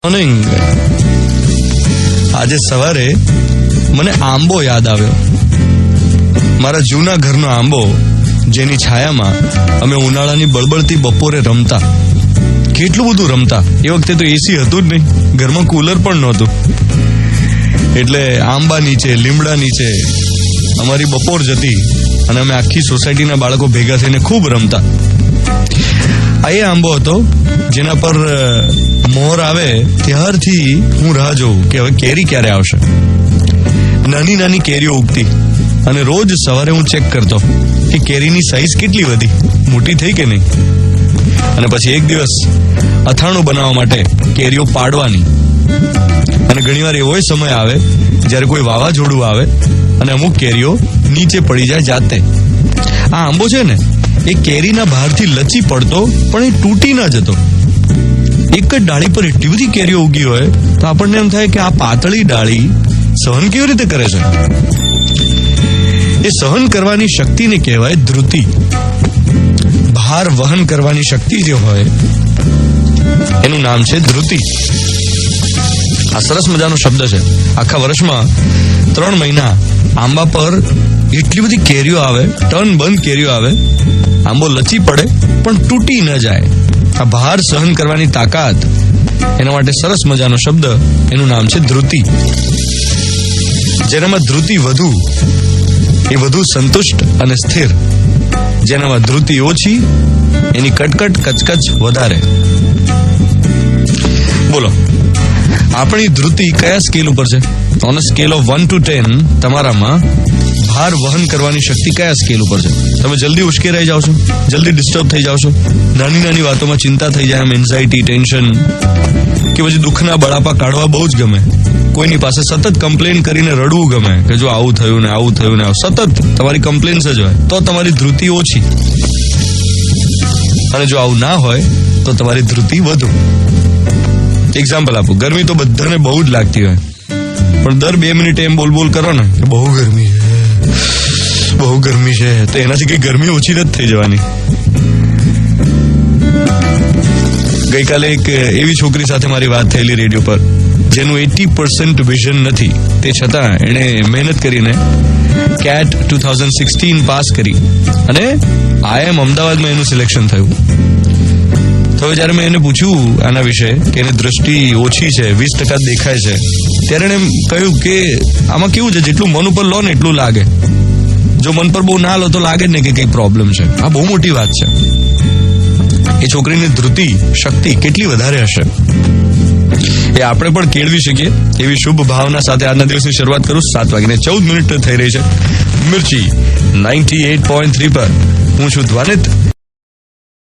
Morning. આજે સવારે મને આંબો યાદ આવ્યો. મારા જૂના ઘરનો આંબો, જેની છાયામાં અમે ઉનાળાની બળબળતી બપોરે રમતા. કેટલું બધું રમતા. એ વખતે તો એસી હતું જ નહીં, ઘરમાં કુલર પણ નહોતું. એટલે આંબા નીચે, લીમડા નીચે અમારી બપોર જતી અને અમે આખી સોસાયટીના બાળકો ભેગા થઈને ખૂબ રમતા. આ એ આંબો હતો જેના પર મોર આવે ત્યારથી હું રાહ જોઉં કે હવે કેરી ક્યારે આવશે. નાની નાની કેરીઓ ઉગતી અને રોજ સવારે હું ચેક કરતો કે કેરીની સાઈઝ કેટલી વધી, મોટી થઈ કે નહીં. અને પછી એક દિવસ અથાણું બનાવવા માટે કેરીઓ પાડવાની. અને ઘણીવાર એવો સમય આવે જ્યારે કોઈ વાવાઝોડું આવે અને અમુક કેરીઓ નીચે પડી જાય જાતે. આ આંબો છે ને, એ કેરીના બહારથી લચી પડતો પણ એ તૂટી ન જતો. એક જ ડાળી પર એટલી બધી કેરીઓ ઉગી હોય તો આપણને એમ થાય કે આ પાતળી ડાળી સહન કેવી રીતે કરે છે. એ સહન કરવાની શક્તિને કહેવાય ધૃતિ. ભાર વહન કરવાની શક્તિ જે હોય એનું નામ છે ધૃતિ. આ સરસ મજાનો શબ્દ છે. આખા વર્ષમાં 3 મહિના આંબા પર એટલી બધી કેરીઓ આવે, ટન બંધ કેરીઓ આવે, આંબો લચી પડે પણ તૂટી ન જાય. આ ભાર સહન કરવાની તાકાત, એના માટે સરસ મજાનો શબ્દ, એનું નામ છે ધૃતિ. જેનામાં ધૃતિ વધુ એ વધુ સંતુષ્ટ અને સ્થિર. જેનામાં ધૃતિ ઓછી એની કટકટ કચકચ વધારે. બોલો, આપણી ધૃતિ કયા સ્કેલ ઉપર છે? On a scale of 1 to 10 તમારામાં ભાર વહન કરવાની શક્તિ કયા સ્કેલ ઉપર છે? તમે જલ્દી ઉશ્કેરાઈ જાઓ છો, જલ્દી ડિસ્ટર્બ થઈ જાઓ છો, નાની નાની વાતોમાં ચિંતા થઈ જાય, એમ એન્ઝાયટી, ટેન્શન, કે પછી દુઃખના બળાપા કાઢવા બહુ જ ગમે. કોઈની પાસે સતત કમ્પ્લેન કરીને રડવું ગમે કે જો આવું થયું ને આવું થયું ને આવું. સતત તમારી કમ્પ્લેન્સ જ હોય તો તમારી ધૃતિ ઓછી, અને જો આવું ના હોય તો તમારી ધૃતિ વધુ. એક્ઝામ્પલ આપું. ગરમી તો બધાને બહુ જ લાગતી હોય, પણ દર 2 મિનિટે એમ બોલ કરો ને કે બહુ ગરમી છે, બહુ ગરમી છે, તો એનાથી કઈ ગરમી ઓછી નથી થઈ જવાની. ગઈકાલે એક એવી છોકરી સાથે મારી વાત થયેલી રેડિયો પર, જેનું 80% વિઝન નથી, તે છતાં એણે મહેનત કરીને CAT 2016 પાસ કરી અને IIM અમદાવાદમાં એનું સિલેક્શન થયું. તો હવે જયારે મેં એને પૂછ્યું આના વિશે કે એની દ્રષ્ટિ ઓછી છે, 20% દેખાય છે, ત્યારે એને કહ્યું કે આમાં કેવું છે, જેટલું મન ઉપર લો ને એટલું લાગે. જો મન પર બહુ ના લો તો લાગે જ ને કે કઈ પ્રોબ્લેમ છે. આ બહુ મોટી વાત છે. એ છોકરીની ધૃતિ શક્તિ કેટલી વધારે હશે એ આપણે પણ કેળવી શકીએ એવી શુભ ભાવના સાથે આજના દિવસની શરૂઆત કરું. 7:14 થઈ રહી છે. મિર્ચી 98.3 પર હું છું ધ્વનિત.